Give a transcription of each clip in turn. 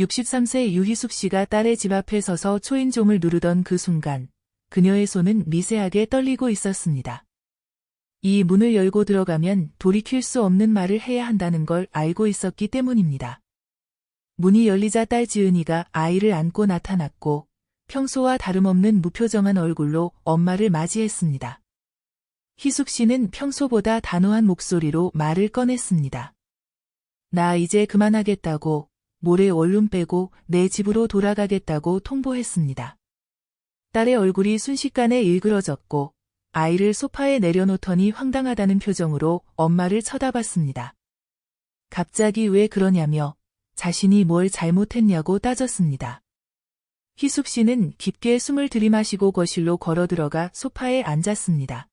63세 유희숙 씨가 딸의 집 앞에 서서 초인종을 누르던 그 순간 그녀의 손은 미세하게 떨리고 있었습니다. 이 문을 열고 들어가면 돌이킬 수 없는 말을 해야 한다는 걸 알고 있었기 때문입니다. 문이 열리자 딸 지은이가 아이를 안고 나타났고 평소와 다름없는 무표정한 얼굴로 엄마를 맞이했습니다. 희숙 씨는 평소보다 단호한 목소리로 말을 꺼냈습니다. 나 이제 그만하겠다고, 모레 원룸 빼고 내 집으로 돌아가겠다고 통보했습니다. 딸의 얼굴이 순식간에 일그러졌고 아이를 소파에 내려놓더니 황당하다는 표정으로 엄마를 쳐다봤습니다. 갑자기 왜 그러냐며 자신이 뭘 잘못했냐고 따졌습니다. 희숙 씨는 깊게 숨을 들이마시고 거실로 걸어 들어가 소파에 앉았습니다.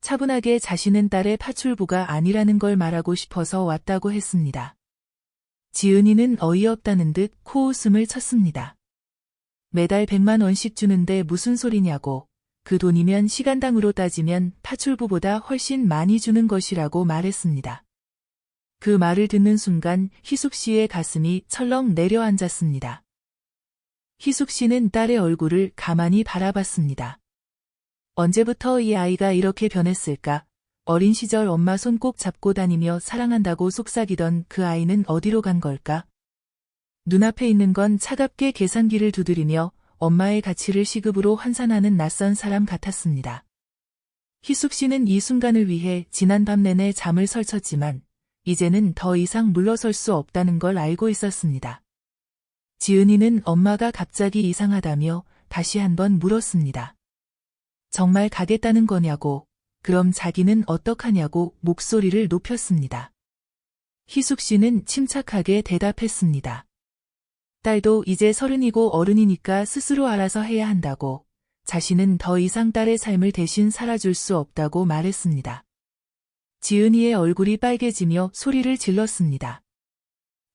차분하게 자신은 딸의 파출부가 아니라는 걸 말하고 싶어서 왔다고 했습니다. 지은이는 어이없다는 듯 코웃음을 쳤습니다. 매달 100만 원씩 주는데 무슨 소리냐고, 그 돈이면 시간당으로 따지면 파출부보다 훨씬 많이 주는 것이라고 말했습니다. 그 말을 듣는 순간 희숙 씨의 가슴이 철렁 내려앉았습니다. 희숙 씨는 딸의 얼굴을 가만히 바라봤습니다. 언제부터 이 아이가 이렇게 변했을까? 어린 시절 엄마 손 꼭 잡고 다니며 사랑한다고 속삭이던 그 아이는 어디로 간 걸까? 눈앞에 있는 건 차갑게 계산기를 두드리며 엄마의 가치를 시급으로 환산하는 낯선 사람 같았습니다. 희숙 씨는 이 순간을 위해 지난 밤 내내 잠을 설쳤지만 이제는 더 이상 물러설 수 없다는 걸 알고 있었습니다. 지은이는 엄마가 갑자기 이상하다며 다시 한번 물었습니다. 정말 가겠다는 거냐고, 그럼 자기는 어떡하냐고 목소리를 높였습니다. 희숙 씨는 침착하게 대답했습니다. 딸도 이제 30이고 어른이니까 스스로 알아서 해야 한다고, 자신은 더 이상 딸의 삶을 대신 살아줄 수 없다고 말했습니다. 지은이의 얼굴이 빨개지며 소리를 질렀습니다.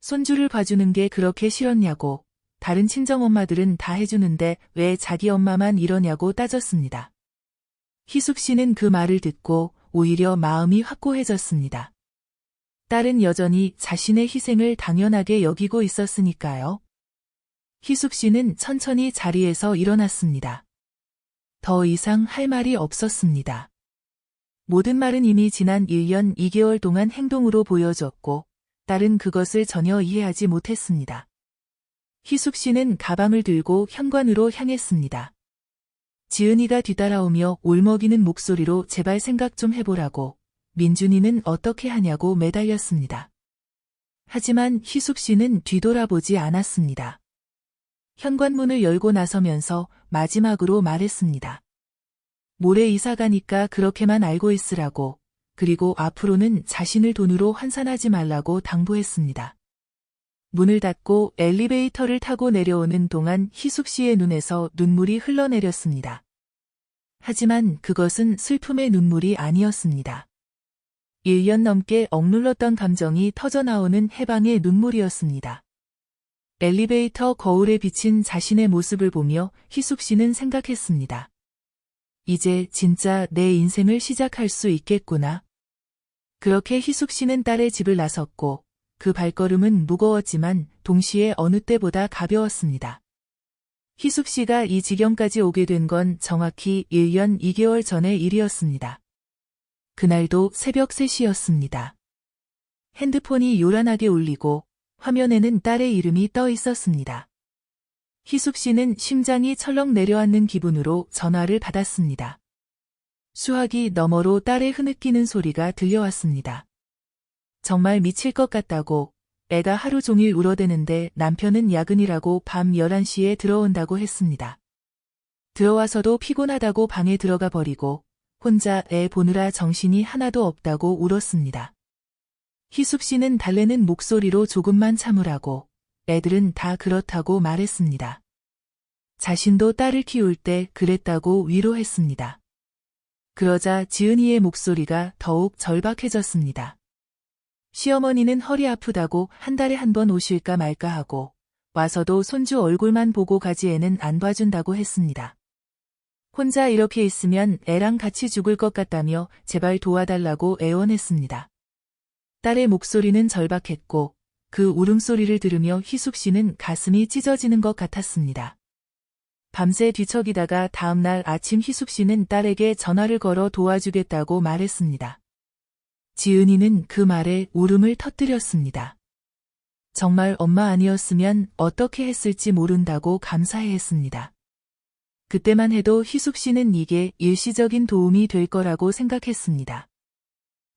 손주를 봐주는 게 그렇게 싫었냐고, 다른 친정엄마들은 다 해주는데 왜 자기 엄마만 이러냐고 따졌습니다. 희숙 씨는 그 말을 듣고 오히려 마음이 확고해졌습니다. 딸은 여전히 자신의 희생을 당연하게 여기고 있었으니까요. 희숙 씨는 천천히 자리에서 일어났습니다. 더 이상 할 말이 없었습니다. 모든 말은 이미 지난 1년 2개월 동안 행동으로 보여줬고 딸은 그것을 전혀 이해하지 못했습니다. 희숙 씨는 가방을 들고 현관으로 향했습니다. 지은이가 뒤따라오며 울먹이는 목소리로 제발 생각 좀 해보라고, 민준이는 어떻게 하냐고 매달렸습니다. 하지만 희숙 씨는 뒤돌아보지 않았습니다. 현관문을 열고 나서면서 마지막으로 말했습니다. 모레 이사 가니까 그렇게만 알고 있으라고, 그리고 앞으로는 자신을 돈으로 환산하지 말라고 당부했습니다. 문을 닫고 엘리베이터를 타고 내려오는 동안 희숙 씨의 눈에서 눈물이 흘러내렸습니다. 하지만 그것은 슬픔의 눈물이 아니었습니다. 1년 넘게 억눌렀던 감정이 터져나오는 해방의 눈물이었습니다. 엘리베이터 거울에 비친 자신의 모습을 보며 희숙 씨는 생각했습니다. 이제 진짜 내 인생을 시작할 수 있겠구나. 그렇게 희숙 씨는 딸의 집을 나섰고 그 발걸음은 무거웠지만 동시에 어느 때보다 가벼웠습니다. 희숙 씨가 이 지경까지 오게 된 건 정확히 1년 2개월 전의 일이었습니다. 그날도 새벽 3시였습니다. 핸드폰이 요란하게 울리고 화면에는 딸의 이름이 떠 있었습니다. 희숙 씨는 심장이 철렁 내려앉는 기분으로 전화를 받았습니다. 수화기 너머로 딸의 흐느끼는 소리가 들려왔습니다. 정말 미칠 것 같다고, 애가 하루 종일 울어대는데 남편은 야근이라고 밤 11시에 들어온다고 했습니다. 들어와서도 피곤하다고 방에 들어가 버리고 혼자 애 보느라 정신이 하나도 없다고 울었습니다. 희숙 씨는 달래는 목소리로 조금만 참으라고, 애들은 다 그렇다고 말했습니다. 자신도 딸을 키울 때 그랬다고 위로했습니다. 그러자 지은이의 목소리가 더욱 절박해졌습니다. 시어머니는 허리 아프다고 한 달에 한 번 오실까 말까 하고 와서도 손주 얼굴만 보고 가지 애는 안 봐준다고 했습니다. 혼자 이렇게 있으면 애랑 같이 죽을 것 같다며 제발 도와달라고 애원했습니다. 딸의 목소리는 절박했고 그 울음소리를 들으며 희숙 씨는 가슴이 찢어지는 것 같았습니다. 밤새 뒤척이다가 다음날 아침 희숙 씨는 딸에게 전화를 걸어 도와주겠다고 말했습니다. 지은이는 그 말에 울음을 터뜨렸습니다. 정말 엄마 아니었으면 어떻게 했을지 모른다고 감사해했습니다. 그때만 해도 희숙 씨는 이게 일시적인 도움이 될 거라고 생각했습니다.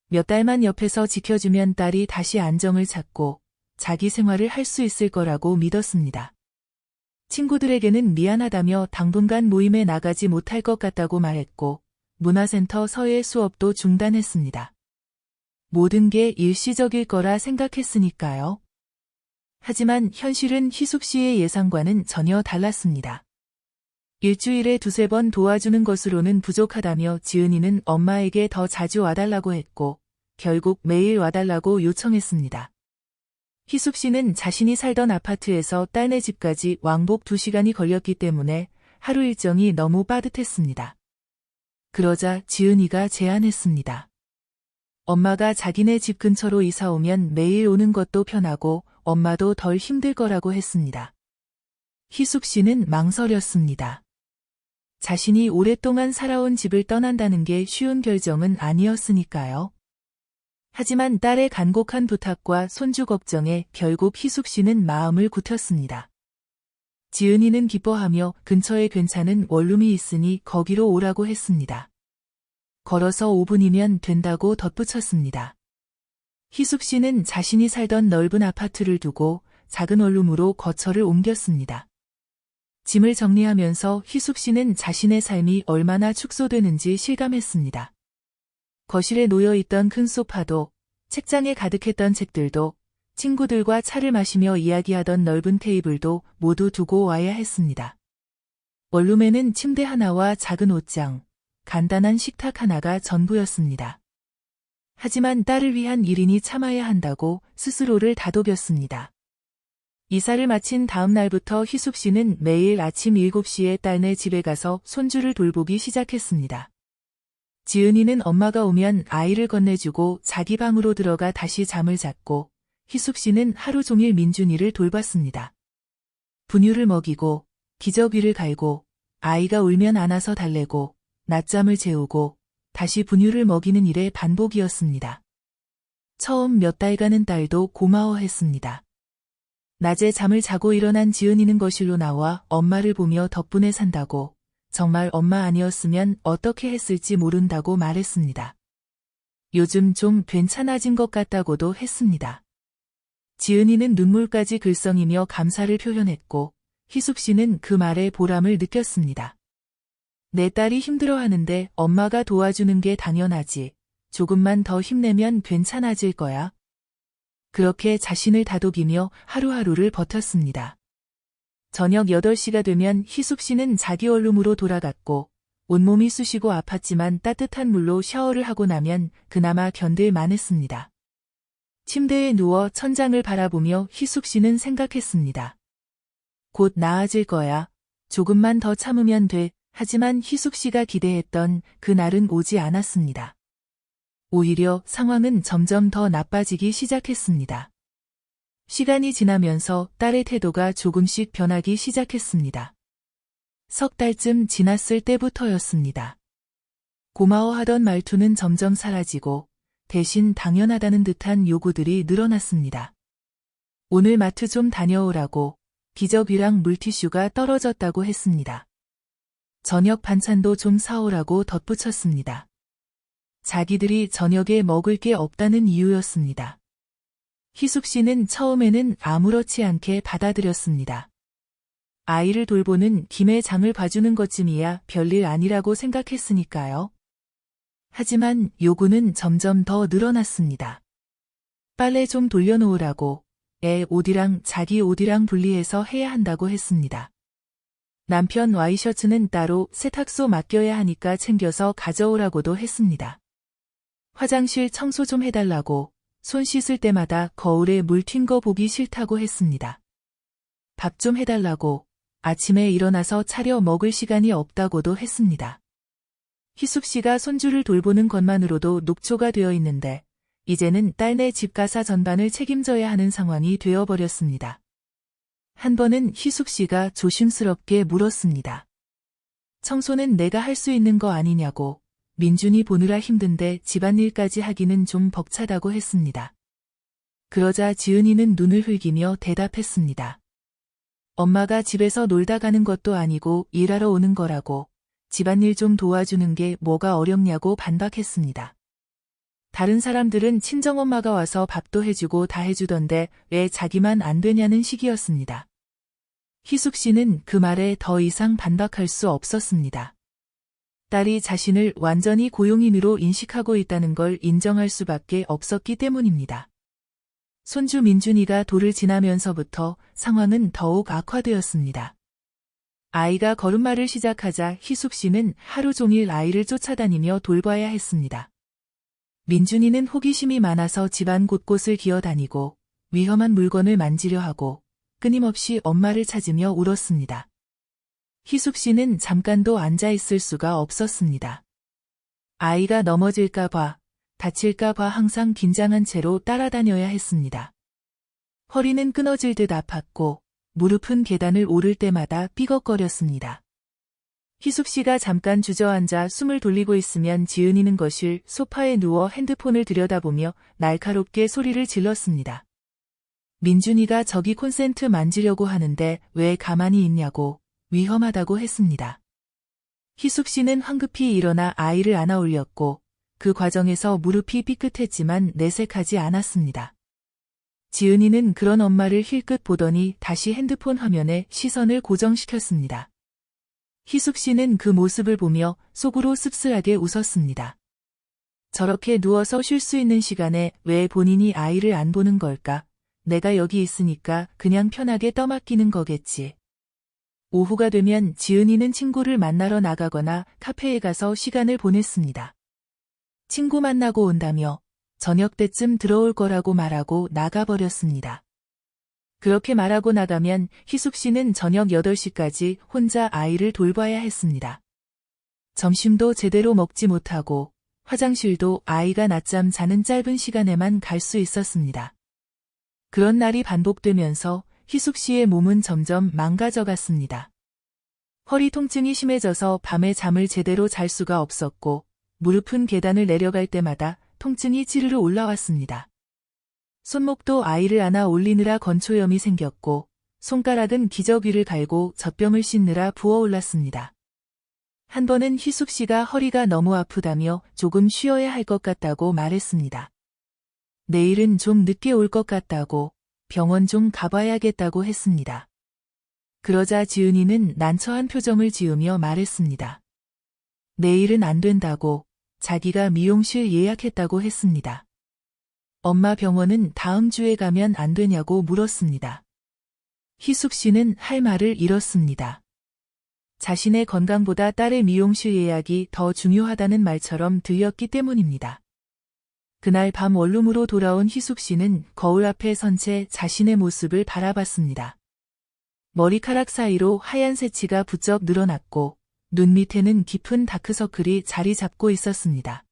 몇 달만 옆에서 지켜주면 딸이 다시 안정을 찾고 자기 생활을 할 수 있을 거라고 믿었습니다. 친구들에게는 미안하다며 당분간 모임에 나가지 못할 것 같다고 말했고 문화센터 서예 수업도 중단했습니다. 모든 게 일시적일 거라 생각했으니까요. 하지만 현실은 희숙 씨의 예상과는 전혀 달랐습니다. 일주일에 두세 번 도와주는 것으로는 부족하다며 지은이는 엄마에게 더 자주 와달라고 했고 결국 매일 와달라고 요청했습니다. 희숙 씨는 자신이 살던 아파트에서 딸네 집까지 왕복 2시간이 걸렸기 때문에 하루 일정이 너무 빠듯했습니다. 그러자 지은이가 제안했습니다. 엄마가 자기네 집 근처로 이사 오면 매일 오는 것도 편하고 엄마도 덜 힘들 거라고 했습니다. 희숙 씨는 망설였습니다. 자신이 오랫동안 살아온 집을 떠난다는 게 쉬운 결정은 아니었으니까요. 하지만 딸의 간곡한 부탁과 손주 걱정에 결국 희숙 씨는 마음을 굳혔습니다. 지은이는 기뻐하며 근처에 괜찮은 원룸이 있으니 거기로 오라고 했습니다. 걸어서 5분이면 된다고 덧붙였습니다. 희숙 씨는 자신이 살던 넓은 아파트를 두고 작은 원룸으로 거처를 옮겼습니다. 짐을 정리하면서 희숙 씨는 자신의 삶이 얼마나 축소되는지 실감했습니다. 거실에 놓여있던 큰 소파도, 책장에 가득했던 책들도, 친구들과 차를 마시며 이야기하던 넓은 테이블도 모두 두고 와야 했습니다. 원룸에는 침대 하나와 작은 옷장, 간단한 식탁 하나가 전부였습니다. 하지만 딸을 위한 일인이 참아야 한다고 스스로를 다독였습니다. 이사를 마친 다음 날부터 희숙 씨는 매일 아침 7시에 딸네 집에 가서 손주를 돌보기 시작했습니다. 지은이는 엄마가 오면 아이를 건네주고 자기 방으로 들어가 다시 잠을 잤고 희숙 씨는 하루 종일 민준이를 돌봤습니다. 분유를 먹이고 기저귀를 갈고 아이가 울면 안아서 달래고 낮잠을 재우고 다시 분유를 먹이는 일의 반복이었습니다. 처음 몇 달간은 딸도 고마워했습니다. 낮에 잠을 자고 일어난 지은이는 거실로 나와 엄마를 보며 덕분에 산다고 정말 엄마 아니었으면 어떻게 했을지 모른다고 말했습니다. 요즘 좀 괜찮아진 것 같다고도 했습니다. 지은이는 눈물까지 글썽이며 감사를 표현했고 희숙 씨는 그 말에 보람을 느꼈습니다. 내 딸이 힘들어하는데 엄마가 도와주는 게 당연하지. 조금만 더 힘내면 괜찮아질 거야. 그렇게 자신을 다독이며 하루하루를 버텼습니다. 저녁 8시가 되면 희숙 씨는 자기 원룸으로 돌아갔고 온몸이 쑤시고 아팠지만 따뜻한 물로 샤워를 하고 나면 그나마 견딜 만했습니다. 침대에 누워 천장을 바라보며 희숙 씨는 생각했습니다. 곧 나아질 거야. 조금만 더 참으면 돼. 하지만 희숙 씨가 기대했던 그날은 오지 않았습니다. 오히려 상황은 점점 더 나빠지기 시작했습니다. 시간이 지나면서 딸의 태도가 조금씩 변하기 시작했습니다. 석 달쯤 지났을 때부터였습니다. 고마워하던 말투는 점점 사라지고 대신 당연하다는 듯한 요구들이 늘어났습니다. 오늘 마트 좀 다녀오라고 기저귀랑 물티슈가 떨어졌다고 했습니다. 저녁 반찬도 좀 사오라고 덧붙였습니다. 자기들이 저녁에 먹을 게 없다는 이유였습니다. 희숙 씨는 처음에는 아무렇지 않게 받아들였습니다. 아이를 돌보는 김에 장을 봐주는 것쯤이야 별일 아니라고 생각했으니까요. 하지만 요구는 점점 더 늘어났습니다. 빨래 좀 돌려놓으라고, 애 옷이랑 자기 옷이랑 분리해서 해야 한다고 했습니다. 남편 와이셔츠는 따로 세탁소 맡겨야 하니까 챙겨서 가져오라고도 했습니다. 화장실 청소 좀 해달라고, 손 씻을 때마다 거울에 물 튄 거 보기 싫다고 했습니다. 밥 좀 해달라고, 아침에 일어나서 차려 먹을 시간이 없다고도 했습니다. 희숙 씨가 손주를 돌보는 것만으로도 녹초가 되어 있는데 이제는 딸네 집가사 전반을 책임져야 하는 상황이 되어버렸습니다. 한 번은 희숙 씨가 조심스럽게 물었습니다. 청소는 내가 할 수 있는 거 아니냐고. 민준이 보느라 힘든데 집안일까지 하기는 좀 벅차다고 했습니다. 그러자 지은이는 눈을 흘기며 대답했습니다. 엄마가 집에서 놀다 가는 것도 아니고 일하러 오는 거라고. 집안일 좀 도와주는 게 뭐가 어렵냐고 반박했습니다. 다른 사람들은 친정엄마가 와서 밥도 해주고 다 해주던데 왜 자기만 안 되냐는 식이었습니다. 희숙 씨는 그 말에 더 이상 반박할 수 없었습니다. 딸이 자신을 완전히 고용인으로 인식하고 있다는 걸 인정할 수밖에 없었기 때문입니다. 손주 민준이가 돌을 지나면서부터 상황은 더욱 악화되었습니다. 아이가 걸음마를 시작하자 희숙 씨는 하루 종일 아이를 쫓아다니며 돌봐야 했습니다. 민준이는 호기심이 많아서 집안 곳곳을 기어다니고 위험한 물건을 만지려 하고 끊임없이 엄마를 찾으며 울었습니다. 희숙 씨는 잠깐도 앉아있을 수가 없었습니다. 아이가 넘어질까 봐, 다칠까 봐 항상 긴장한 채로 따라다녀야 했습니다. 허리는 끊어질 듯 아팠고 무릎은 계단을 오를 때마다 삐걱거렸습니다. 희숙 씨가 잠깐 주저앉아 숨을 돌리고 있으면 지은이는 거실 소파에 누워 핸드폰을 들여다보며 날카롭게 소리를 질렀습니다. 민준이가 저기 콘센트 만지려고 하는데 왜 가만히 있냐고 위험하다고 했습니다. 희숙 씨는 황급히 일어나 아이를 안아 올렸고 그 과정에서 무릎이 삐끗했지만 내색하지 않았습니다. 지은이는 그런 엄마를 힐끗 보더니 다시 핸드폰 화면에 시선을 고정시켰습니다. 희숙 씨는 그 모습을 보며 속으로 씁쓸하게 웃었습니다. 저렇게 누워서 쉴 수 있는 시간에 왜 본인이 아이를 안 보는 걸까? 내가 여기 있으니까 그냥 편하게 떠맡기는 거겠지. 오후가 되면 지은이는 친구를 만나러 나가거나 카페에 가서 시간을 보냈습니다. 친구 만나고 온다며 저녁 때쯤 들어올 거라고 말하고 나가버렸습니다. 그렇게 말하고 나가면 희숙 씨는 저녁 8시까지 혼자 아이를 돌봐야 했습니다. 점심도 제대로 먹지 못하고 화장실도 아이가 낮잠 자는 짧은 시간에만 갈 수 있었습니다. 그런 날이 반복되면서 희숙 씨의 몸은 점점 망가져 갔습니다. 허리 통증이 심해져서 밤에 잠을 제대로 잘 수가 없었고 무릎은 계단을 내려갈 때마다 통증이 치르르 올라왔습니다. 손목도 아이를 안아 올리느라 건초염이 생겼고 손가락은 기저귀를 갈고 젖병을 씻느라 부어올랐습니다. 한 번은 희숙 씨가 허리가 너무 아프다며 조금 쉬어야 할 것 같다고 말했습니다. 내일은 좀 늦게 올 것 같다고 병원 좀 가봐야겠다고 했습니다. 그러자 지은이는 난처한 표정을 지으며 말했습니다. 내일은 안 된다고 자기가 미용실 예약했다고 했습니다. 엄마 병원은 다음 주에 가면 안 되냐고 물었습니다. 희숙 씨는 할 말을 잃었습니다. 자신의 건강보다 딸의 미용실 예약이 더 중요하다는 말처럼 들렸기 때문입니다. 그날 밤 원룸으로 돌아온 희숙 씨는 거울 앞에 선 채 자신의 모습을 바라봤습니다. 머리카락 사이로 하얀 새치가 부쩍 늘어났고 눈 밑에는 깊은 다크서클이 자리 잡고 있었습니다.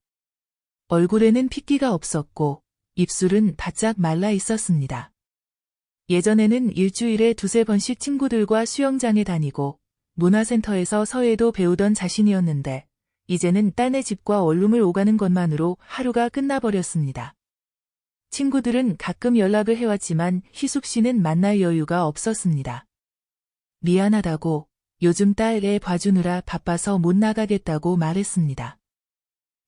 얼굴에는 핏기가 없었고 입술은 바짝 말라 있었습니다. 예전에는 일주일에 2~3번씩 친구들과 수영장에 다니고 문화센터에서 서예도 배우던 자신이었는데 이제는 딸네 집과 원룸을 오가는 것만으로 하루가 끝나버렸습니다. 친구들은 가끔 연락을 해왔지만 희숙 씨는 만날 여유가 없었습니다. 미안하다고 요즘 딸 애 봐주느라 바빠서 못 나가겠다고 말했습니다.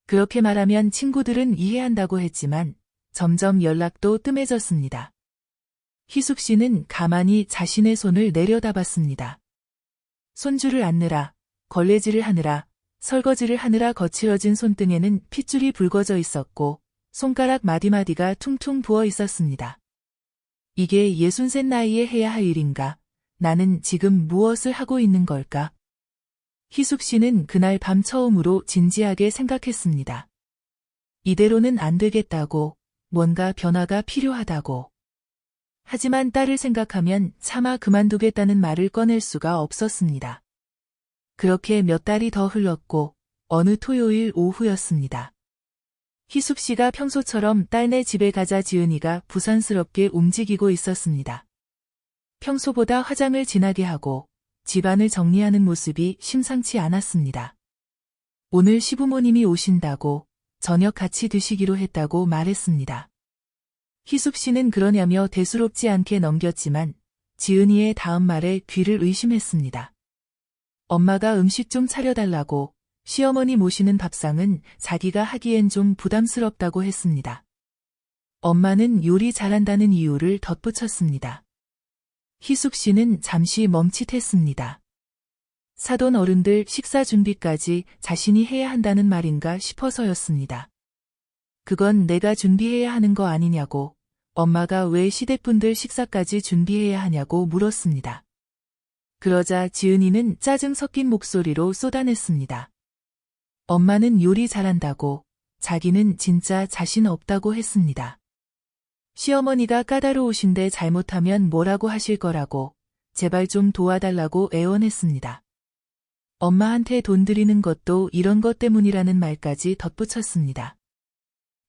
그렇게 말하면 친구들은 이해한다고 했지만 점점 연락도 뜸해졌습니다. 희숙 씨는 가만히 자신의 손을 내려다봤습니다. 손주를 안느라, 걸레질을 하느라, 설거지를 하느라 거칠어진 손등에는 핏줄이 붉어져 있었고 손가락 마디마디가 퉁퉁 부어 있었습니다. 이게 63 나이에 해야 할 일인가? 나는 지금 무엇을 하고 있는 걸까? 희숙 씨는 그날 밤 처음으로 진지하게 생각했습니다. 이대로는 안 되겠다고, 뭔가 변화가 필요하다고. 하지만 딸을 생각하면 차마 그만두겠다는 말을 꺼낼 수가 없었습니다. 그렇게 몇 달이 더 흘렀고 어느 토요일 오후였습니다. 희숙 씨가 평소처럼 딸네 집에 가자 지은이가 부산스럽게 움직이고 있었습니다. 평소보다 화장을 진하게 하고 집안을 정리하는 모습이 심상치 않았습니다. 오늘 시부모님이 오신다고 저녁 같이 드시기로 했다고 말했습니다. 희숙 씨는 그러냐며 대수롭지 않게 넘겼지만 지은이의 다음 말에 귀를 의심했습니다. 엄마가 음식 좀 차려달라고 시어머니 모시는 밥상은 자기가 하기엔 좀 부담스럽다고 했습니다. 엄마는 요리 잘한다는 이유를 덧붙였습니다. 희숙 씨는 잠시 멈칫했습니다. 사돈 어른들 식사 준비까지 자신이 해야 한다는 말인가 싶어서였습니다. 그건 내가 준비해야 하는 거 아니냐고, 엄마가 왜 시댁분들 식사까지 준비해야 하냐고 물었습니다. 그러자 지은이는 짜증 섞인 목소리로 쏟아냈습니다. 엄마는 요리 잘한다고, 자기는 진짜 자신 없다고 했습니다. 시어머니가 까다로우신데 잘못하면 뭐라고 하실 거라고, 제발 좀 도와달라고 애원했습니다. 엄마한테 돈 드리는 것도 이런 것 때문이라는 말까지 덧붙였습니다.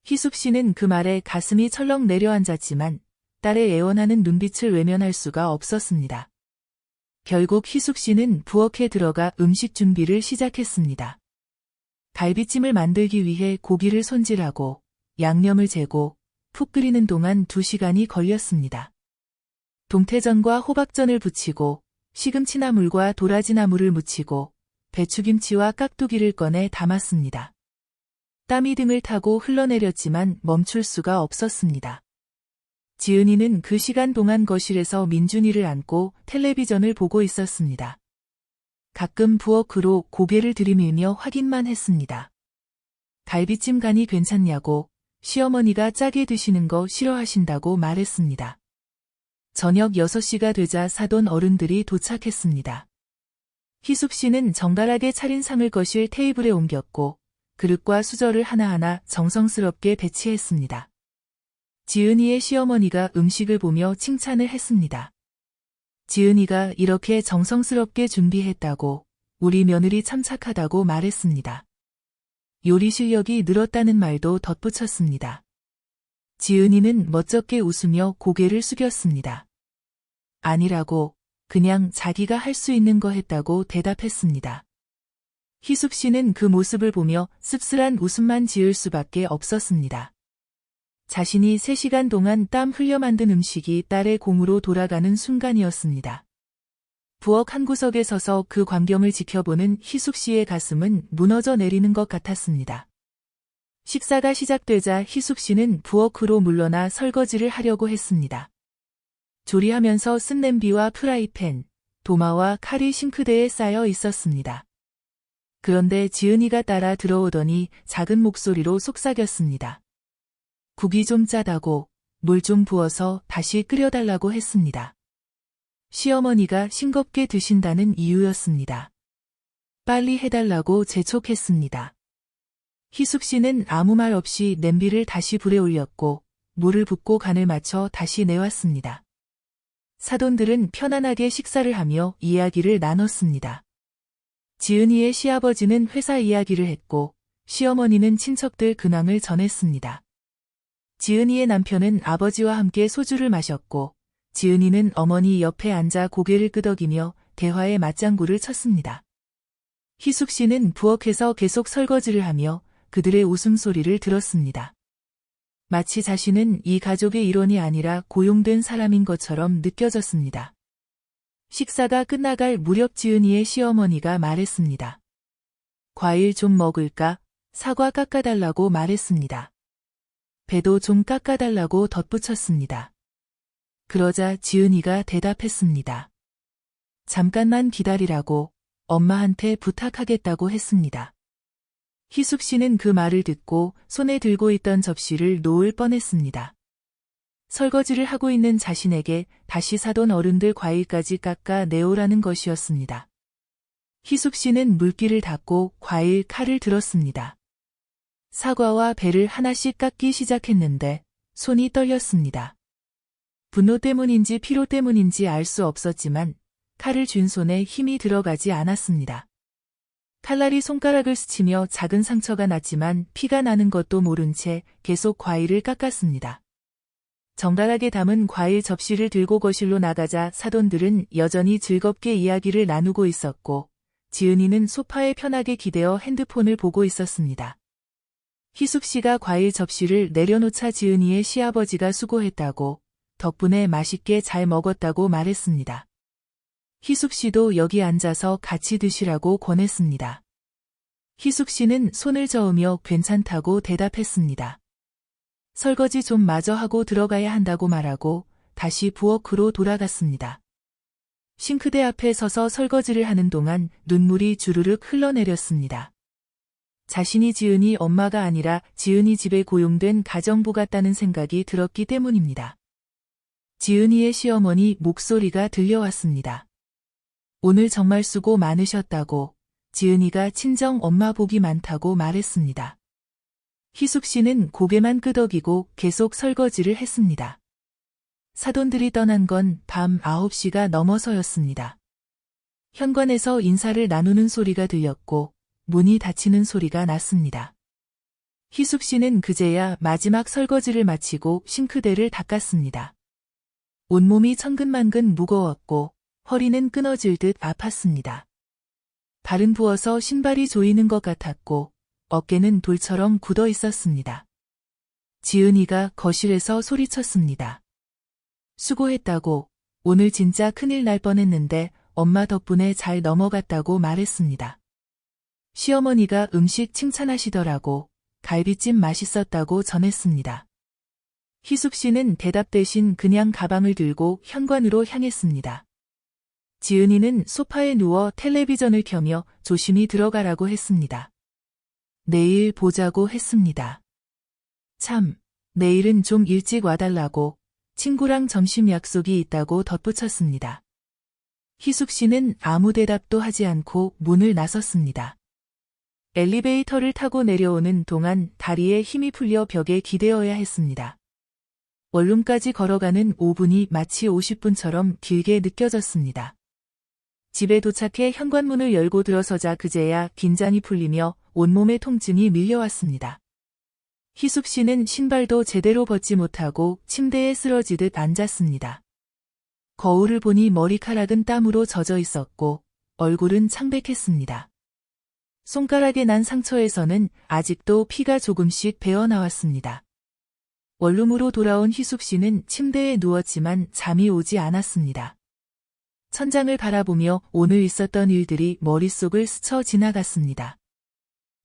희숙 씨는 그 말에 가슴이 철렁 내려앉았지만 딸의 애원하는 눈빛을 외면할 수가 없었습니다. 결국 희숙 씨는 부엌에 들어가 음식 준비를 시작했습니다. 갈비찜을 만들기 위해 고기를 손질하고 양념을 재고 푹 끓이는 동안 2시간이 걸렸습니다. 동태전과 호박전을 부치고 시금치나물과 도라지나물을 무치고 배추김치와 깍두기를 꺼내 담았습니다. 땀이 등을 타고 흘러내렸지만 멈출 수가 없었습니다. 지은이는 그 시간 동안 거실에서 민준이를 안고 텔레비전을 보고 있었습니다. 가끔 부엌으로 고개를 들이밀며 확인만 했습니다. 갈비찜 간이 괜찮냐고, 시어머니가 짜게 드시는 거 싫어하신다고 말했습니다. 저녁 6시가 되자 사돈 어른들이 도착했습니다. 희숙 씨는 정갈하게 차린 상을 거실 테이블에 옮겼고 그릇과 수저를 하나하나 정성스럽게 배치했습니다. 지은이의 시어머니가 음식을 보며 칭찬을 했습니다. 지은이가 이렇게 정성스럽게 준비했다고, 우리 며느리 참 착하다고 말했습니다. 요리 실력이 늘었다는 말도 덧붙였습니다. 지은이는 멋쩍게 웃으며 고개를 숙였습니다. 아니라고, 그냥 자기가 할 수 있는 거 했다고 대답했습니다. 희숙 씨는 그 모습을 보며 씁쓸한 웃음만 지을 수밖에 없었습니다. 자신이 3시간 동안 땀 흘려 만든 음식이 딸의 공으로 돌아가는 순간이었습니다. 부엌 한 구석에 서서 그 광경을 지켜보는 희숙 씨의 가슴은 무너져 내리는 것 같았습니다. 식사가 시작되자 희숙 씨는 부엌으로 물러나 설거지를 하려고 했습니다. 조리하면서 쓴 냄비와 프라이팬, 도마와 칼이 싱크대에 쌓여 있었습니다. 그런데 지은이가 따라 들어오더니 작은 목소리로 속삭였습니다. 국이 좀 짜다고, 물 좀 부어서 다시 끓여달라고 했습니다. 시어머니가 싱겁게 드신다는 이유였습니다. 빨리 해달라고 재촉했습니다. 희숙 씨는 아무 말 없이 냄비를 다시 불에 올렸고 물을 붓고 간을 맞춰 다시 내왔습니다. 사돈들은 편안하게 식사를 하며 이야기를 나눴습니다. 지은이의 시아버지는 회사 이야기를 했고 시어머니는 친척들 근황을 전했습니다. 지은이의 남편은 아버지와 함께 소주를 마셨고 지은이는 어머니 옆에 앉아 고개를 끄덕이며 대화에 맞장구를 쳤습니다. 희숙 씨는 부엌에서 계속 설거지를 하며 그들의 웃음소리를 들었습니다. 마치 자신은 이 가족의 일원이 아니라 고용된 사람인 것처럼 느껴졌습니다. 식사가 끝나갈 무렵 지은이의 시어머니가 말했습니다. 과일 좀 먹을까? 사과 깎아달라고 말했습니다. 배도 좀 깎아달라고 덧붙였습니다. 그러자 지은이가 대답했습니다. 잠깐만 기다리라고 엄마한테 부탁하겠다고 했습니다. 희숙 씨는 그 말을 듣고 손에 들고 있던 접시를 놓을 뻔했습니다. 설거지를 하고 있는 자신에게 다시 사돈 어른들 과일까지 깎아 내오라는 것이었습니다. 희숙 씨는 물기를 닦고 과일 칼을 들었습니다. 사과와 배를 하나씩 깎기 시작했는데 손이 떨렸습니다. 분노 때문인지 피로 때문인지 알 수 없었지만 칼을 쥔 손에 힘이 들어가지 않았습니다. 칼날이 손가락을 스치며 작은 상처가 났지만 피가 나는 것도 모른 채 계속 과일을 깎았습니다. 정갈하게 담은 과일 접시를 들고 거실로 나가자 사돈들은 여전히 즐겁게 이야기를 나누고 있었고 지은이는 소파에 편하게 기대어 핸드폰을 보고 있었습니다. 희숙 씨가 과일 접시를 내려놓자 지은이의 시아버지가 수고했다고 덕분에 맛있게 잘 먹었다고 말했습니다. 희숙 씨도 여기 앉아서 같이 드시라고 권했습니다. 희숙 씨는 손을 저으며 괜찮다고 대답했습니다. 설거지 좀 마저 하고 들어가야 한다고 말하고 다시 부엌으로 돌아갔습니다. 싱크대 앞에 서서 설거지를 하는 동안 눈물이 주르륵 흘러내렸습니다. 자신이 지은이 엄마가 아니라 지은이 집에 고용된 가정부 같다는 생각이 들었기 때문입니다. 지은이의 시어머니 목소리가 들려왔습니다. 오늘 정말 수고 많으셨다고 지은이가 친정 엄마 복이 많다고 말했습니다. 희숙 씨는 고개만 끄덕이고 계속 설거지를 했습니다. 사돈들이 떠난 건 밤 9시가 넘어서였습니다. 현관에서 인사를 나누는 소리가 들렸고 문이 닫히는 소리가 났습니다. 희숙 씨는 그제야 마지막 설거지를 마치고 싱크대를 닦았습니다. 온몸이 천근만근 무거웠고 허리는 끊어질 듯 아팠습니다. 발은 부어서 신발이 조이는 것 같았고 어깨는 돌처럼 굳어 있었습니다. 지은이가 거실에서 소리쳤습니다. 수고했다고, 오늘 진짜 큰일 날 뻔했는데 엄마 덕분에 잘 넘어갔다고 말했습니다. 시어머니가 음식 칭찬하시더라고 갈비찜 맛있었다고 전했습니다. 희숙 씨는 대답 대신 그냥 가방을 들고 현관으로 향했습니다. 지은이는 소파에 누워 텔레비전을 켜며 조심히 들어가라고 했습니다. 내일 보자고 했습니다. 참, 내일은 좀 일찍 와달라고 친구랑 점심 약속이 있다고 덧붙였습니다. 희숙 씨는 아무 대답도 하지 않고 문을 나섰습니다. 엘리베이터를 타고 내려오는 동안 다리에 힘이 풀려 벽에 기대어야 했습니다. 원룸까지 걸어가는 5분이 마치 50분처럼 길게 느껴졌습니다. 집에 도착해 현관문을 열고 들어서자 그제야 긴장이 풀리며 온몸의 통증이 밀려왔습니다. 희숙 씨는 신발도 제대로 벗지 못하고 침대에 쓰러지듯 앉았습니다. 거울을 보니 머리카락은 땀으로 젖어 있었고 얼굴은 창백했습니다. 손가락에 난 상처에서는 아직도 피가 조금씩 배어나왔습니다. 원룸으로 돌아온 희숙 씨는 침대에 누웠지만 잠이 오지 않았습니다. 천장을 바라보며 오늘 있었던 일들이 머릿속을 스쳐 지나갔습니다.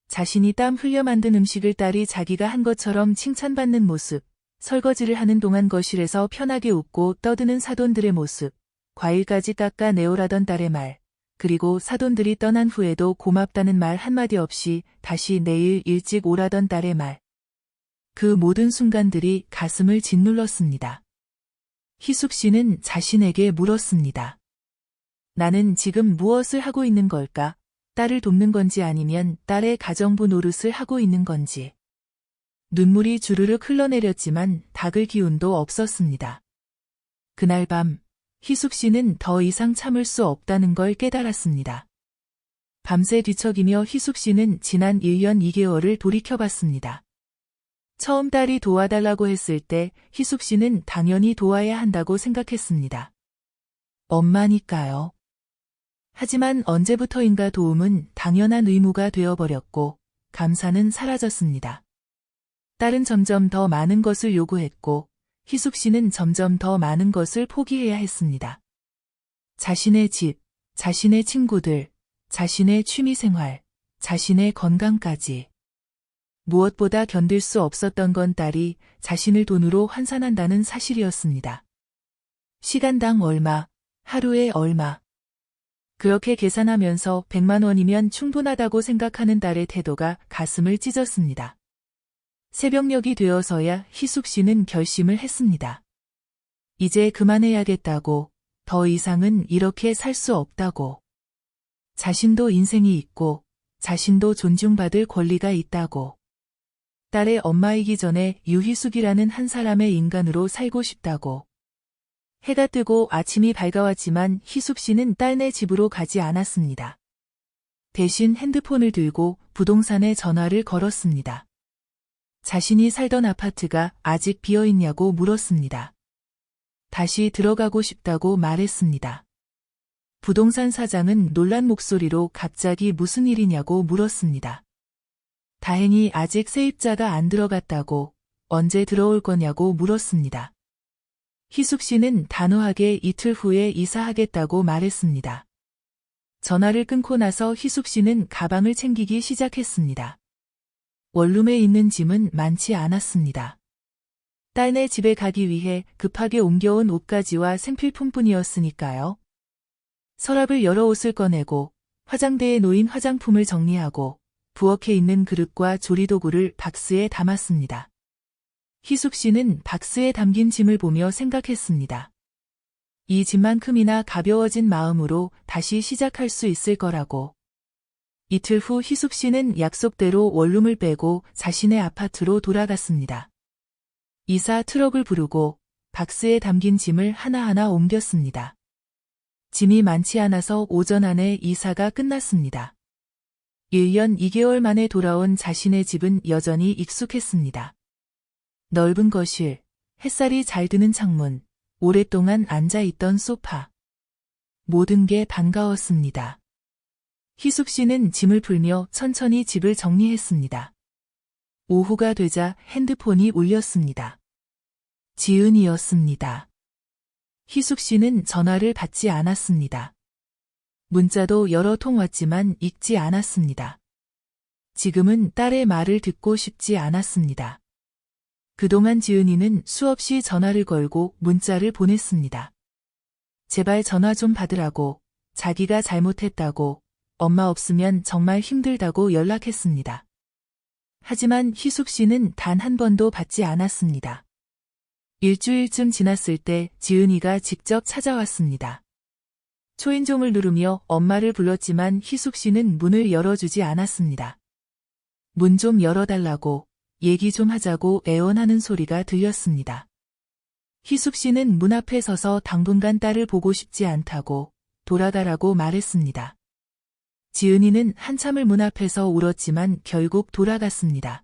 자신이 땀 흘려 만든 음식을 딸이 자기가 한 것처럼 칭찬받는 모습, 설거지를 하는 동안 거실에서 편하게 웃고 떠드는 사돈들의 모습, 과일까지 깎아 내오라던 딸의 말, 그리고 사돈들이 떠난 후에도 고맙다는 말 한마디 없이 다시 내일 일찍 오라던 딸의 말. 그 모든 순간들이 가슴을 짓눌렀습니다. 희숙 씨는 자신에게 물었습니다. 나는 지금 무엇을 하고 있는 걸까? 딸을 돕는 건지 아니면 딸의 가정부 노릇을 하고 있는 건지. 눈물이 주르륵 흘러내렸지만 닦을 기운도 없었습니다. 그날 밤 희숙 씨는 더 이상 참을 수 없다는 걸 깨달았습니다. 밤새 뒤척이며 희숙 씨는 지난 1년 2개월을 돌이켜봤습니다. 처음 딸이 도와달라고 했을 때 희숙 씨는 당연히 도와야 한다고 생각했습니다. 엄마니까요. 하지만 언제부터인가 도움은 당연한 의무가 되어버렸고 감사는 사라졌습니다. 딸은 점점 더 많은 것을 요구했고 희숙 씨는 점점 더 많은 것을 포기해야 했습니다. 자신의 집, 자신의 친구들, 자신의 취미생활, 자신의 건강까지. 무엇보다 견딜 수 없었던 건 딸이 자신을 돈으로 환산한다는 사실이었습니다. 시간당 얼마, 하루에 얼마. 그렇게 계산하면서 100만 원이면 충분하다고 생각하는 딸의 태도가 가슴을 찢었습니다. 새벽녘이 되어서야 희숙 씨는 결심을 했습니다. 이제 그만해야겠다고, 더 이상은 이렇게 살 수 없다고. 자신도 인생이 있고, 자신도 존중받을 권리가 있다고. 딸의 엄마이기 전에 유희숙이라는 한 사람의 인간으로 살고 싶다고. 해가 뜨고 아침이 밝아왔지만 희숙 씨는 딸네 집으로 가지 않았습니다. 대신 핸드폰을 들고 부동산에 전화를 걸었습니다. 자신이 살던 아파트가 아직 비어있냐고 물었습니다. 다시 들어가고 싶다고 말했습니다. 부동산 사장은 놀란 목소리로 갑자기 무슨 일이냐고 물었습니다. 다행히 아직 세입자가 안 들어갔다고, 언제 들어올 거냐고 물었습니다. 희숙 씨는 단호하게 이틀 후에 이사하겠다고 말했습니다. 전화를 끊고 나서 희숙 씨는 가방을 챙기기 시작했습니다. 원룸에 있는 짐은 많지 않았습니다. 딸네 집에 가기 위해 급하게 옮겨온 옷가지와 생필품뿐이었으니까요. 서랍을 열어 옷을 꺼내고 화장대에 놓인 화장품을 정리하고 부엌에 있는 그릇과 조리도구를 박스에 담았습니다. 희숙 씨는 박스에 담긴 짐을 보며 생각했습니다. 이 짐만큼이나 가벼워진 마음으로 다시 시작할 수 있을 거라고. 이틀 후 희숙 씨는 약속대로 원룸을 빼고 자신의 아파트로 돌아갔습니다. 이사 트럭을 부르고 박스에 담긴 짐을 하나하나 옮겼습니다. 짐이 많지 않아서 오전 안에 이사가 끝났습니다. 1년 2개월 만에 돌아온 자신의 집은 여전히 익숙했습니다. 넓은 거실, 햇살이 잘 드는 창문, 오랫동안 앉아있던 소파. 모든 게 반가웠습니다. 희숙 씨는 짐을 풀며 천천히 집을 정리했습니다. 오후가 되자 핸드폰이 울렸습니다. 지은이었습니다. 희숙 씨는 전화를 받지 않았습니다. 문자도 여러 통 왔지만 읽지 않았습니다. 지금은 딸의 말을 듣고 싶지 않았습니다. 그동안 지은이는 수없이 전화를 걸고 문자를 보냈습니다. 제발 전화 좀 받으라고, 자기가 잘못했다고, 엄마 없으면 정말 힘들다고 연락했습니다. 하지만 희숙 씨는 단 한 번도 받지 않았습니다. 일주일쯤 지났을 때 지은이가 직접 찾아왔습니다. 초인종을 누르며 엄마를 불렀지만 희숙 씨는 문을 열어주지 않았습니다. 문 좀 열어달라고, 얘기 좀 하자고 애원하는 소리가 들렸습니다. 희숙 씨는 문 앞에 서서 당분간 딸을 보고 싶지 않다고 돌아가라고 말했습니다. 지은이는 한참을 문 앞에서 울었지만 결국 돌아갔습니다.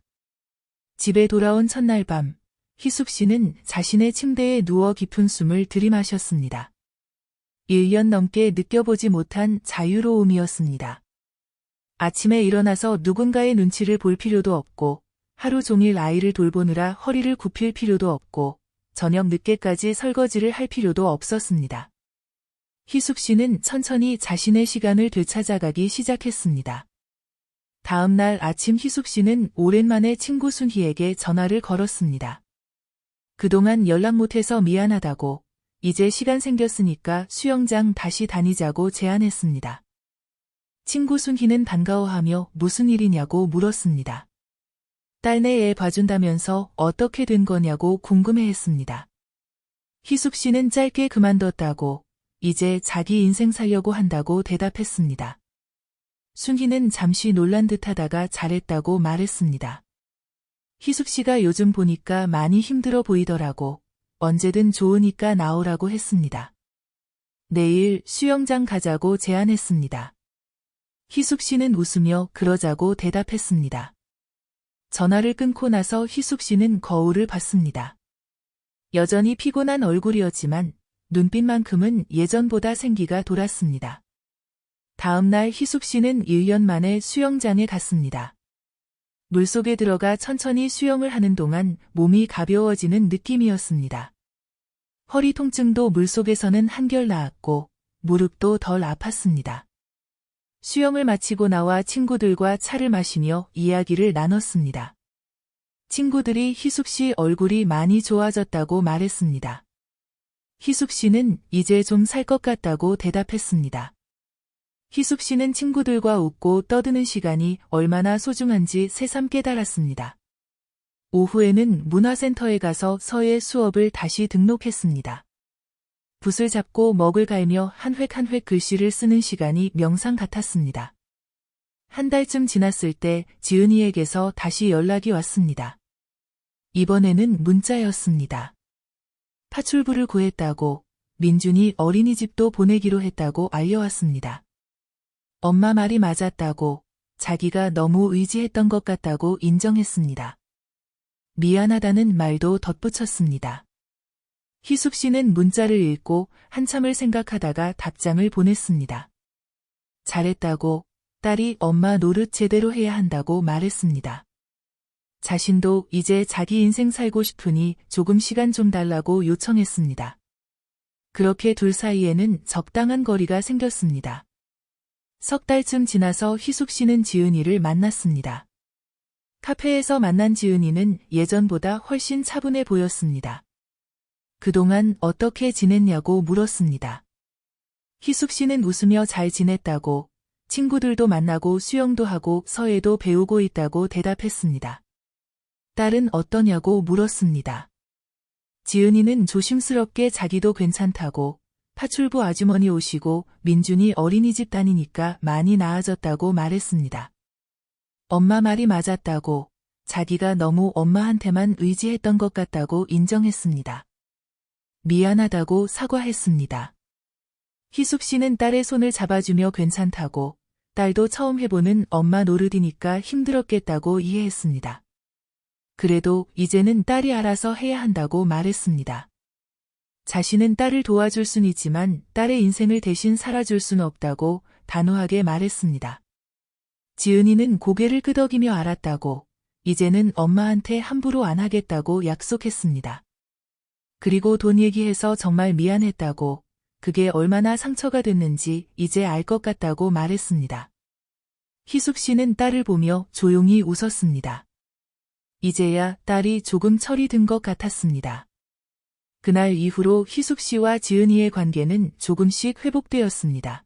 집에 돌아온 첫날 밤, 희숙 씨는 자신의 침대에 누워 깊은 숨을 들이마셨습니다. 1년 넘게 느껴보지 못한 자유로움이었습니다. 아침에 일어나서 누군가의 눈치를 볼 필요도 없고, 하루 종일 아이를 돌보느라 허리를 굽힐 필요도 없고, 저녁 늦게까지 설거지를 할 필요도 없었습니다. 희숙 씨는 천천히 자신의 시간을 되찾아가기 시작했습니다. 다음 날 아침 희숙 씨는 오랜만에 친구 순희에게 전화를 걸었습니다. 그동안 연락 못해서 미안하다고, 이제 시간 생겼으니까 수영장 다시 다니자고 제안했습니다. 친구 순희는 반가워하며 무슨 일이냐고 물었습니다. 딸내 애 봐준다면서 어떻게 된 거냐고 궁금해했습니다. 희숙 씨는 짧게 그만뒀다고, 이제 자기 인생 살려고 한다고 대답했습니다. 순희는 잠시 놀란 듯하다가 잘했다고 말했습니다. 희숙 씨가 요즘 보니까 많이 힘들어 보이더라고, 언제든 좋으니까 나오라고 했습니다. 내일 수영장 가자고 제안했습니다. 희숙 씨는 웃으며 그러자고 대답했습니다. 전화를 끊고 나서 희숙 씨는 거울을 봤습니다. 여전히 피곤한 얼굴이었지만 눈빛만큼은 예전보다 생기가 돌았습니다. 다음 날 희숙 씨는 1년 만에 수영장에 갔습니다. 물속에 들어가 천천히 수영을 하는 동안 몸이 가벼워지는 느낌이었습니다. 허리 통증도 물속에서는 한결 나았고 무릎도 덜 아팠습니다. 수영을 마치고 나와 친구들과 차를 마시며 이야기를 나눴습니다. 친구들이 희숙 씨 얼굴이 많이 좋아졌다고 말했습니다. 희숙 씨는 이제 좀 살 것 같다고 대답했습니다. 희숙 씨는 친구들과 웃고 떠드는 시간이 얼마나 소중한지 새삼 깨달았습니다. 오후에는 문화센터에 가서 서예 수업을 다시 등록했습니다. 붓을 잡고 먹을 갈며 한 획 한 획 글씨를 쓰는 시간이 명상 같았습니다. 한 달쯤 지났을 때 지은이에게서 다시 연락이 왔습니다. 이번에는 문자였습니다. 파출부를 구했다고, 민준이 어린이집도 보내기로 했다고 알려왔습니다. 엄마 말이 맞았다고, 자기가 너무 의지했던 것 같다고 인정했습니다. 미안하다는 말도 덧붙였습니다. 희숙 씨는 문자를 읽고 한참을 생각하다가 답장을 보냈습니다. 잘했다고, 딸이 엄마 노릇 제대로 해야 한다고 말했습니다. 자신도 이제 자기 인생 살고 싶으니 조금 시간 좀 달라고 요청했습니다. 그렇게 둘 사이에는 적당한 거리가 생겼습니다. 석 달쯤 지나서 희숙 씨는 지은이를 만났습니다. 카페에서 만난 지은이는 예전보다 훨씬 차분해 보였습니다. 그동안 어떻게 지냈냐고 물었습니다. 희숙 씨는 웃으며 잘 지냈다고, 친구들도 만나고 수영도 하고 서예도 배우고 있다고 대답했습니다. 딸은 어떠냐고 물었습니다. 지은이는 조심스럽게 자기도 괜찮다고, 파출부 아주머니 오시고 민준이 어린이집 다니니까 많이 나아졌다고 말했습니다. 엄마 말이 맞았다고, 자기가 너무 엄마한테만 의지했던 것 같다고 인정했습니다. 미안하다고 사과했습니다. 희숙 씨는 딸의 손을 잡아주며 괜찮다고, 딸도 처음 해보는 엄마 노릇이니까 힘들었겠다고 이해했습니다. 그래도 이제는 딸이 알아서 해야 한다고 말했습니다. 자신은 딸을 도와줄 순 있지만 딸의 인생을 대신 살아줄 수는 없다고 단호하게 말했습니다. 지은이는 고개를 끄덕이며 알았다고, 이제는 엄마한테 함부로 안 하겠다고 약속했습니다. 그리고 돈 얘기해서 정말 미안했다고, 그게 얼마나 상처가 됐는지 이제 알 것 같다고 말했습니다. 희숙 씨는 딸을 보며 조용히 웃었습니다. 이제야 딸이 조금 철이 든 것 같았습니다. 그날 이후로 희숙 씨와 지은이의 관계는 조금씩 회복되었습니다.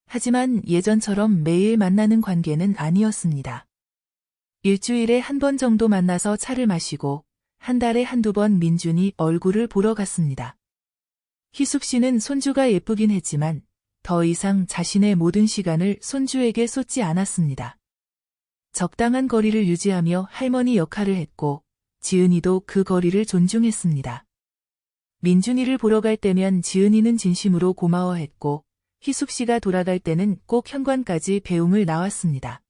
하지만 예전처럼 매일 만나는 관계는 아니었습니다. 일주일에 한 번 정도 만나서 차를 마시고 한 달에 한두 번 민준이 얼굴을 보러 갔습니다. 희숙 씨는 손주가 예쁘긴 했지만 더 이상 자신의 모든 시간을 손주에게 쏟지 않았습니다. 적당한 거리를 유지하며 할머니 역할을 했고 지은이도 그 거리를 존중했습니다. 민준이를 보러 갈 때면 지은이는 진심으로 고마워했고 희숙 씨가 돌아갈 때는 꼭 현관까지 배웅을 나왔습니다.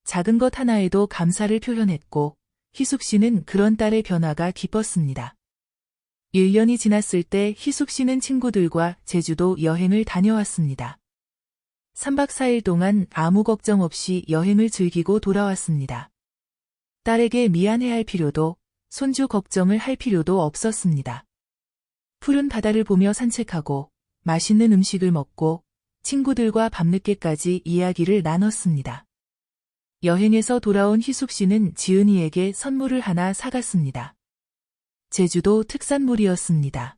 작은 것 하나에도 감사를 표현했고 희숙 씨는 그런 딸의 변화가 기뻤습니다. 1년이 지났을 때 희숙 씨는 친구들과 제주도 여행을 다녀왔습니다. 3박 4일 동안 아무 걱정 없이 여행을 즐기고 돌아왔습니다. 딸에게 미안해할 필요도, 손주 걱정을 할 필요도 없었습니다. 푸른 바다를 보며 산책하고 맛있는 음식을 먹고 친구들과 밤늦게까지 이야기를 나눴습니다. 여행에서 돌아온 희숙 씨는 지은이에게 선물을 하나 사갔습니다. 제주도 특산물이었습니다.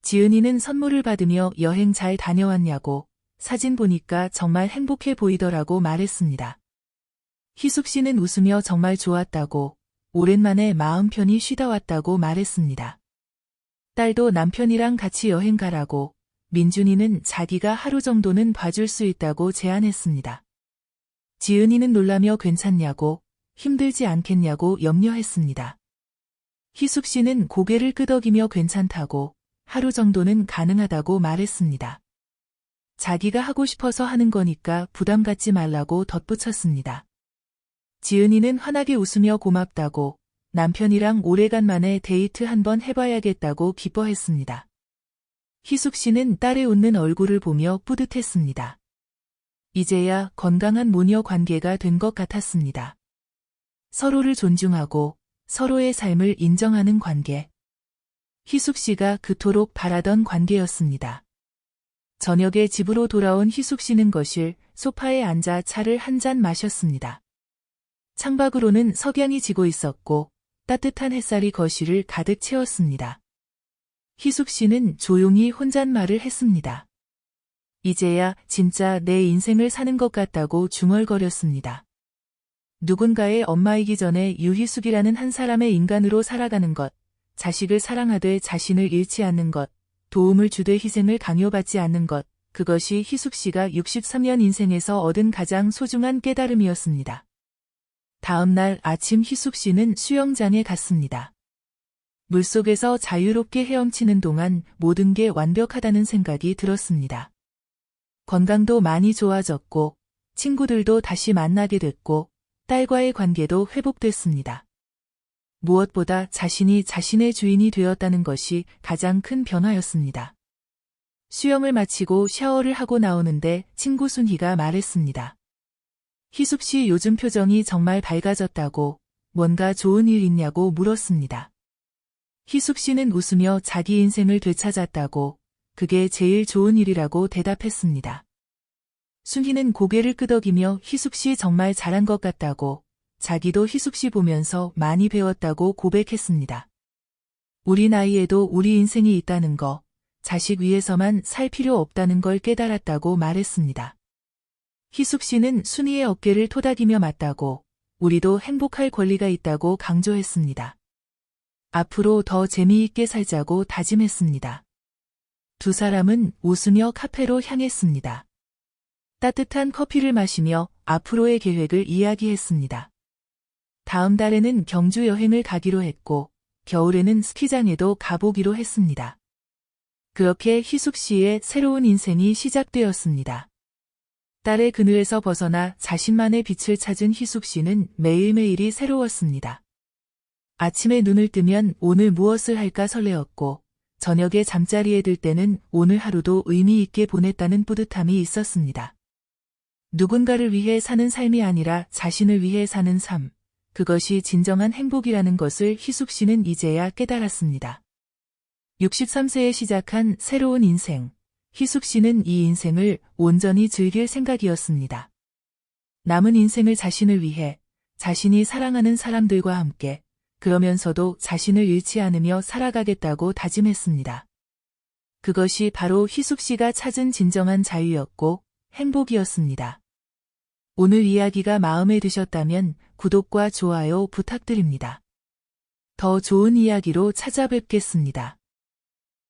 지은이는 선물을 받으며 여행 잘 다녀왔냐고, 사진 보니까 정말 행복해 보이더라고 말했습니다. 희숙 씨는 웃으며 정말 좋았다고, 오랜만에 마음 편히 쉬다 왔다고 말했습니다. 딸도 남편이랑 같이 여행 가라고, 민준이는 자기가 하루 정도는 봐줄 수 있다고 제안했습니다. 지은이는 놀라며 괜찮냐고, 힘들지 않겠냐고 염려했습니다. 희숙 씨는 고개를 끄덕이며 괜찮다고, 하루 정도는 가능하다고 말했습니다. 자기가 하고 싶어서 하는 거니까 부담 갖지 말라고 덧붙였습니다. 지은이는 환하게 웃으며 고맙다고, 남편이랑 오래간만에 데이트 한번 해봐야겠다고 기뻐했습니다. 희숙 씨는 딸의 웃는 얼굴을 보며 뿌듯했습니다. 이제야 건강한 모녀 관계가 된 것 같았습니다. 서로를 존중하고 서로의 삶을 인정하는 관계. 희숙 씨가 그토록 바라던 관계였습니다. 저녁에 집으로 돌아온 희숙 씨는 거실, 소파에 앉아 차를 한 잔 마셨습니다. 창밖으로는 석양이 지고 있었고 따뜻한 햇살이 거실을 가득 채웠습니다. 희숙 씨는 조용히 혼잣말을 했습니다. 이제야 진짜 내 인생을 사는 것 같다고 중얼거렸습니다. 누군가의 엄마이기 전에 유희숙이라는 한 사람의 인간으로 살아가는 것, 자식을 사랑하되 자신을 잃지 않는 것, 도움을 주되 희생을 강요받지 않는 것, 그것이 희숙 씨가 63년 인생에서 얻은 가장 소중한 깨달음이었습니다. 다음 날 아침 희숙 씨는 수영장에 갔습니다. 물속에서 자유롭게 헤엄치는 동안 모든 게 완벽하다는 생각이 들었습니다. 건강도 많이 좋아졌고 친구들도 다시 만나게 됐고 딸과의 관계도 회복됐습니다. 무엇보다 자신이 자신의 주인이 되었다는 것이 가장 큰 변화였습니다. 수영을 마치고 샤워를 하고 나오는데 친구 순희가 말했습니다. 희숙 씨 요즘 표정이 정말 밝아졌다고 뭔가 좋은 일 있냐고 물었습니다. 희숙 씨는 웃으며 자기 인생을 되찾았다고 그게 제일 좋은 일이라고 대답했습니다. 순희는 고개를 끄덕이며 희숙 씨 정말 잘한 것 같다고 자기도 희숙 씨 보면서 많이 배웠다고 고백했습니다. 우리 나이에도 우리 인생이 있다는 거, 자식 위해서만 살 필요 없다는 걸 깨달았다고 말했습니다. 희숙 씨는 순희의 어깨를 토닥이며 맞다고 우리도 행복할 권리가 있다고 강조했습니다. 앞으로 더 재미있게 살자고 다짐했습니다. 두 사람은 웃으며 카페로 향했습니다. 따뜻한 커피를 마시며 앞으로의 계획을 이야기했습니다. 다음 달에는 경주 여행을 가기로 했고 겨울에는 스키장에도 가보기로 했습니다. 그렇게 희숙 씨의 새로운 인생이 시작되었습니다. 딸의 그늘에서 벗어나 자신만의 빛을 찾은 희숙 씨는 매일매일이 새로웠습니다. 아침에 눈을 뜨면 오늘 무엇을 할까 설레었고 저녁에 잠자리에 들 때는 오늘 하루도 의미 있게 보냈다는 뿌듯함이 있었습니다. 누군가를 위해 사는 삶이 아니라 자신을 위해 사는 삶, 그것이 진정한 행복이라는 것을 희숙 씨는 이제야 깨달았습니다. 63세에 시작한 새로운 인생, 희숙 씨는 이 인생을 온전히 즐길 생각이었습니다. 남은 인생을 자신을 위해, 자신이 사랑하는 사람들과 함께, 그러면서도 자신을 잃지 않으며 살아가겠다고 다짐했습니다. 그것이 바로 희숙 씨가 찾은 진정한 자유였고 행복이었습니다. 오늘 이야기가 마음에 드셨다면 구독과 좋아요 부탁드립니다. 더 좋은 이야기로 찾아뵙겠습니다.